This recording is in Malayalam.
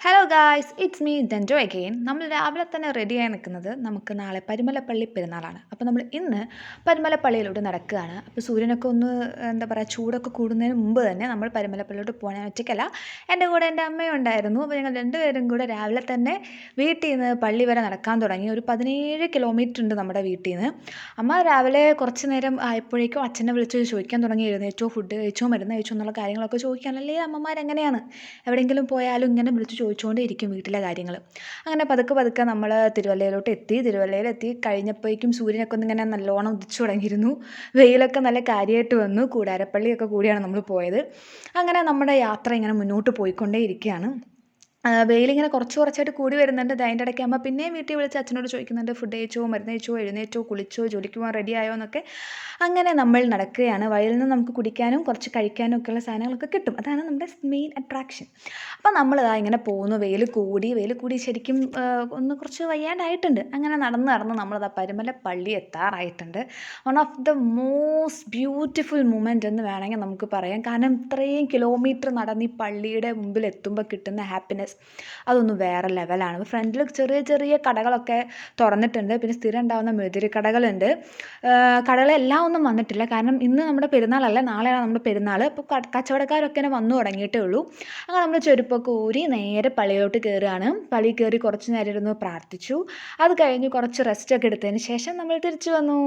Hello guys, it's me Danjo again. നമ്മൾ രാവിലെ തന്നെ റെഡിയായി നിൽക്കുന്നത് നമുക്ക് നാളെ പരുമലപ്പള്ളി പെരുന്നാളാണ്. അപ്പോൾ നമ്മൾ ഇന്ന് പരുമലപ്പള്ളിയിലോട്ട് നടക്കുകയാണ്. അപ്പോൾ സൂര്യനൊക്കെ ഒന്ന് എന്താ പറയുക, ചൂടൊക്കെ കൂടുന്നതിന് മുമ്പ് തന്നെ നമ്മൾ പരുമലപ്പള്ളിയിലോട്ട് പോകാൻ ഒറ്റയ്ക്കല്ല, എൻ്റെ കൂടെ എൻ്റെ അമ്മയും ഉണ്ടായിരുന്നു. അപ്പോൾ ഞങ്ങൾ രണ്ടുപേരും കൂടെ രാവിലെ തന്നെ വീട്ടിൽ നിന്ന് പള്ളി വരെ നടക്കാൻ തുടങ്ങി. ഒരു 17 കിലോമീറ്റർ ഉണ്ട് നമ്മുടെ വീട്ടിൽ നിന്ന്. അമ്മ രാവിലെ കുറച്ച് നേരം ആയപ്പോഴേക്കും അച്ഛനെ വിളിച്ച് ചോദിക്കാൻ തുടങ്ങി, എഴുന്നേറ്റോ, ഫുഡ് കഴിച്ചോ, മരുന്ന് കഴിച്ചോ എന്നുള്ള കാര്യങ്ങളൊക്കെ ചോദിക്കാനല്ലേ അമ്മമാരെങ്ങനെയാണ്, എവിടെയെങ്കിലും പോയാലും ഇങ്ങനെ വിളിച്ച് ചോദിച്ചുകൊണ്ടേ ഇരിക്കും വീട്ടിലെ കാര്യങ്ങൾ. അങ്ങനെ പതുക്കെ പതുക്കെ നമ്മൾ തിരുവല്ലയിലെത്തി കഴിഞ്ഞപ്പോഴേക്കും സൂര്യനൊക്കെ ഒന്നിങ്ങനെ നല്ലോണം ഉദിച്ചു തുടങ്ങിയിരുന്നു. വെയിലൊക്കെ നല്ല കാര്യമായിട്ട് വന്നു. കൂടാരപ്പള്ളിയൊക്കെ കൂടിയാണ് നമ്മൾ പോയത്. അങ്ങനെ നമ്മുടെ യാത്ര ഇങ്ങനെ മുന്നോട്ട് പോയിക്കൊണ്ടേ ഇരിക്കുകയാണ്. വെയിലിങ്ങനെ കുറച്ചായിട്ട് കൂടി വരുന്നുണ്ട്. അതിൻ്റെ ഇടയ്ക്ക് അമ്മ പിന്നെയും വീട്ടിൽ വിളിച്ച് അച്ഛനോട് ചോദിക്കുന്നുണ്ട്, ഫുഡ് കഴിച്ചോ, മരുന്ന് കഴിച്ചോ, എഴുന്നേറ്റോ, കുളിച്ചോ, ജോലിക്ക് പോകാൻ റെഡി ആയോ എന്നൊക്കെ. അങ്ങനെ നമ്മൾ നടക്കുകയാണ്. വഴിയിൽ നിന്ന് നമുക്ക് കുടിക്കാനും കുറച്ച് കഴിക്കാനും ഒക്കെയുള്ള സാധനങ്ങളൊക്കെ കിട്ടും. അതാണ് നമ്മുടെ മെയിൻ അട്രാക്ഷൻ. അപ്പം നമ്മളിതാ ഇങ്ങനെ പോകുന്നു. വെയിൽ കൂടി ശരിക്കും ഒന്ന് കുറച്ച് വയ്യാണ്ടായിട്ടുണ്ട്. അങ്ങനെ നടന്ന് നമ്മളിതാ പരുമലപ്പള്ളി എത്താറായിട്ടുണ്ട്. One of the most beautiful moment എന്ന് വേണമെങ്കിൽ നമുക്ക് പറയാം. കാരണം ഇത്രയും കിലോമീറ്റർ നടന്ന് ഈ പള്ളിയുടെ മുമ്പിൽ എത്തുമ്പോൾ കിട്ടുന്ന ഹാപ്പിനെസ് അതൊന്നും വേറെ ലെവലാണ്. ഫ്രണ്ടിൽ ചെറിയ കടകളൊക്കെ തുറന്നിട്ടുണ്ട്. പിന്നെ സ്ഥിരം ഉണ്ടാകുന്ന മെഴുതിരി കടകളുണ്ട്. കടകളെല്ലാം ഒന്നും വന്നിട്ടില്ല, കാരണം ഇന്ന് നമ്മുടെ പെരുന്നാളല്ല, നാളെയാണ് നമ്മുടെ പെരുന്നാൾ. അപ്പോൾ കച്ചവടക്കാരൊക്കെ വന്നു തുടങ്ങിയിട്ടേ ഉള്ളൂ. അങ്ങനെ നമ്മൾ ചെരുപ്പൊക്കെ ഊരി നേരെ പള്ളിയിലോട്ട് കയറുകയാണ്. പള്ളിയിൽ കയറി കുറച്ച് നേരം ഇരുന്ന് പ്രാർത്ഥിച്ചു. അത് കഴിഞ്ഞ് കുറച്ച് റെസ്റ്റൊക്കെ എടുത്തതിന് ശേഷം നമ്മൾ തിരിച്ചു വന്നു.